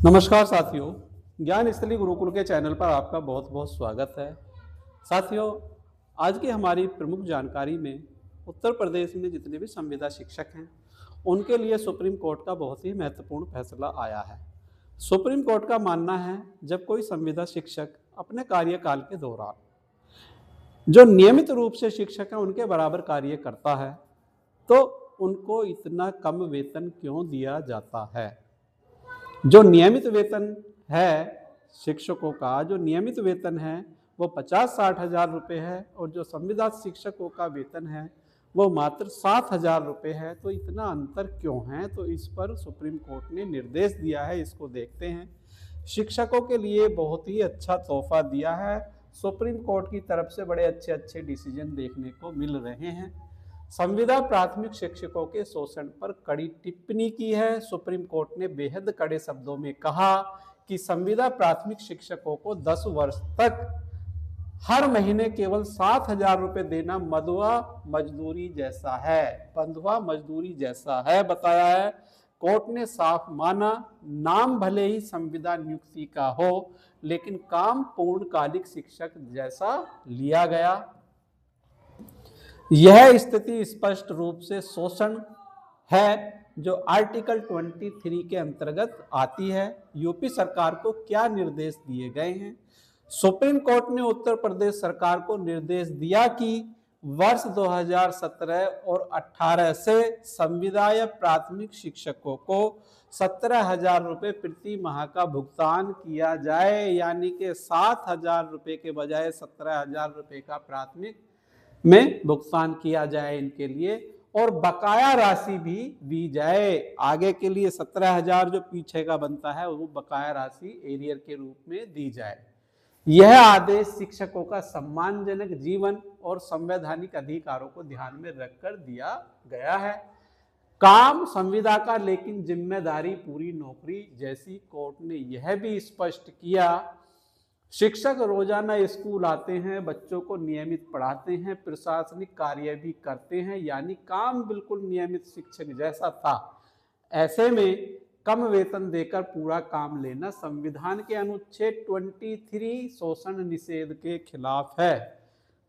नमस्कार साथियों, ज्ञान स्थली गुरुकुल के चैनल पर आपका बहुत बहुत स्वागत है। साथियों, आज की हमारी प्रमुख जानकारी में उत्तर प्रदेश में जितने भी संविदा शिक्षक हैं उनके लिए सुप्रीम कोर्ट का बहुत ही महत्वपूर्ण फैसला आया है। सुप्रीम कोर्ट का मानना है जब कोई संविदा शिक्षक अपने कार्यकाल के दौरान जो नियमित रूप से शिक्षक हैं उनके बराबर कार्य करता है तो उनको इतना कम वेतन क्यों दिया जाता है। जो नियमित वेतन है शिक्षकों का, जो नियमित वेतन है वो 50-60 हज़ार रुपये है और जो संविदा शिक्षकों का वेतन है वो मात्र 7,000 रुपये है। तो इतना अंतर क्यों है, तो इस पर सुप्रीम कोर्ट ने निर्देश दिया है। इसको देखते हैं। शिक्षकों के लिए बहुत ही अच्छा तोहफा दिया है। सुप्रीम कोर्ट की तरफ से बड़े अच्छे अच्छे डिसीजन देखने को मिल रहे हैं। संविदा प्राथमिक शिक्षकों के शोषण पर कड़ी टिप्पणी की है। सुप्रीम कोर्ट ने बेहद कड़े शब्दों में कहा कि संविदा प्राथमिक शिक्षकों को 10 वर्ष तक हर महीने केवल 7,000 रुपये देना बंधुआ मजदूरी जैसा है। बंधुआ मजदूरी जैसा है बताया है। कोर्ट ने साफ माना, नाम भले ही संविदा नियुक्ति का हो लेकिन काम पूर्णकालिक शिक्षक जैसा लिया गया। यह स्थिति स्पष्ट रूप से शोषण है जो आर्टिकल 23 के अंतर्गत आती है। यूपी सरकार को क्या निर्देश दिए गए हैं? सुप्रीम कोर्ट ने उत्तर प्रदेश सरकार को निर्देश दिया कि वर्ष 2017 और 18 से संविदा या प्राथमिक शिक्षकों को 17,000 रुपये प्रति माह का भुगतान किया जाए, यानी कि 7,000 रुपये के बजाय 17,000 रुपये का प्राथमिक में भुगतान किया जाए इनके लिए, और बकाया राशि भी दी जाए। आगे के लिए 17,000 जो पीछे का बनता है वो बकाया राशि एरियर के रूप में दी जाए। यह आदेश शिक्षकों का सम्मानजनक जीवन और संवैधानिक अधिकारों को ध्यान में रखकर दिया गया है। काम संविदा का लेकिन जिम्मेदारी पूरी नौकरी जैसी। कोर्ट ने यह भी स्पष्ट किया, शिक्षक रोजाना स्कूल आते हैं, बच्चों को नियमित पढ़ाते हैं, प्रशासनिक कार्य भी करते हैं, यानी काम बिल्कुल नियमित शिक्षक जैसा था। ऐसे में कम वेतन देकर पूरा काम लेना संविधान के अनुच्छेद 23 शोषण निषेध के खिलाफ है।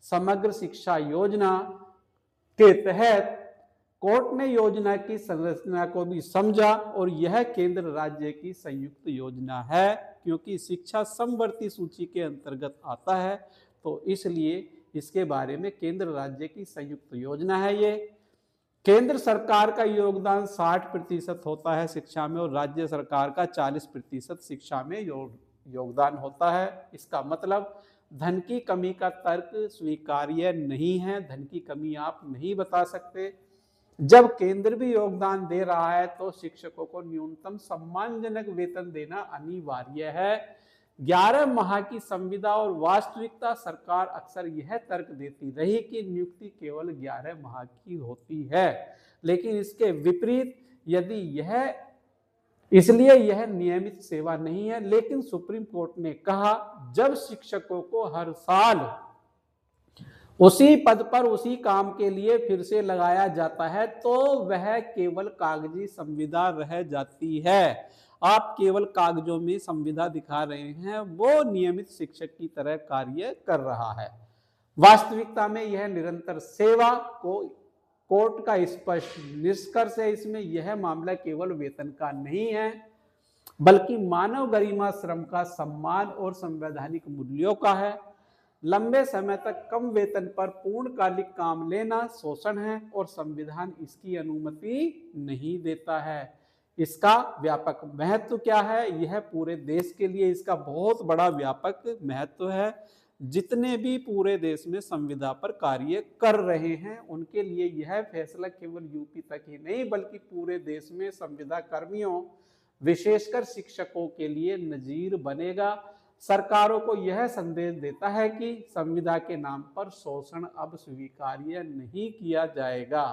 समग्र शिक्षा योजना के तहत कोर्ट ने योजना की संरचना को भी समझा और यह केंद्र राज्य की संयुक्त योजना है, क्योंकि शिक्षा समवर्ती सूची के अंतर्गत आता है तो इसलिए इसके बारे में केंद्र राज्य की संयुक्त योजना है। ये केंद्र सरकार का योगदान 60% होता है शिक्षा में और राज्य सरकार का 40% शिक्षा में योगदान होता है। इसका मतलब धन की कमी का तर्क स्वीकार्य नहीं है। धन की कमी आप नहीं बता सकते। जब केंद्र भी योगदान दे रहा है तो शिक्षकों को न्यूनतम सम्मानजनक वेतन देना अनिवार्य है। 11 माह की संविदा और वास्तविकता सरकार अक्सर यह तर्क देती रही कि नियुक्ति केवल 11 माह की होती है, लेकिन इसके विपरीत यदि इसलिए यह नियमित सेवा नहीं है। लेकिन सुप्रीम कोर्ट ने कहा जब शिक्षकों को हर साल उसी पद पर उसी काम के लिए फिर से लगाया जाता है तो वह केवल कागजी संविदा रह जाती है। आप केवल कागजों में संविदा दिखा रहे हैं, वो नियमित शिक्षक की तरह कार्य कर रहा है। वास्तविकता में यह निरंतर सेवा को कोर्ट का स्पष्ट निष्कर्ष है। इसमें यह मामला केवल वेतन का नहीं है बल्कि मानव गरिमा, श्रम का सम्मान और संवैधानिक मूल्यों का है। लंबे समय तक कम वेतन पर पूर्णकालिक काम लेना शोषण है और संविधान इसकी अनुमति नहीं देता है। इसका व्यापक महत्व क्या है? यह पूरे देश के लिए इसका बहुत बड़ा व्यापक महत्व है। जितने भी पूरे देश में संविदा पर कार्य कर रहे हैं उनके लिए यह फैसला केवल यूपी तक ही नहीं बल्कि पूरे देश में संविदा कर्मियों विशेषकर शिक्षकों के लिए नजीर बनेगा। सरकारों को यह संदेश देता है कि संविदा के नाम पर शोषण अब स्वीकार्य नहीं किया जाएगा।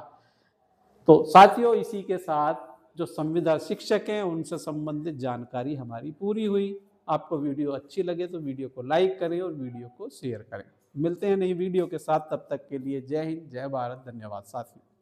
तो साथियों, इसी के साथ जो संविदा शिक्षक हैं उनसे संबंधित जानकारी हमारी पूरी हुई। आपको वीडियो अच्छी लगे तो वीडियो को लाइक करें और वीडियो को शेयर करें। मिलते हैं नई वीडियो के साथ, तब तक के लिए जय हिंद, जय भारत, धन्यवाद साथियों।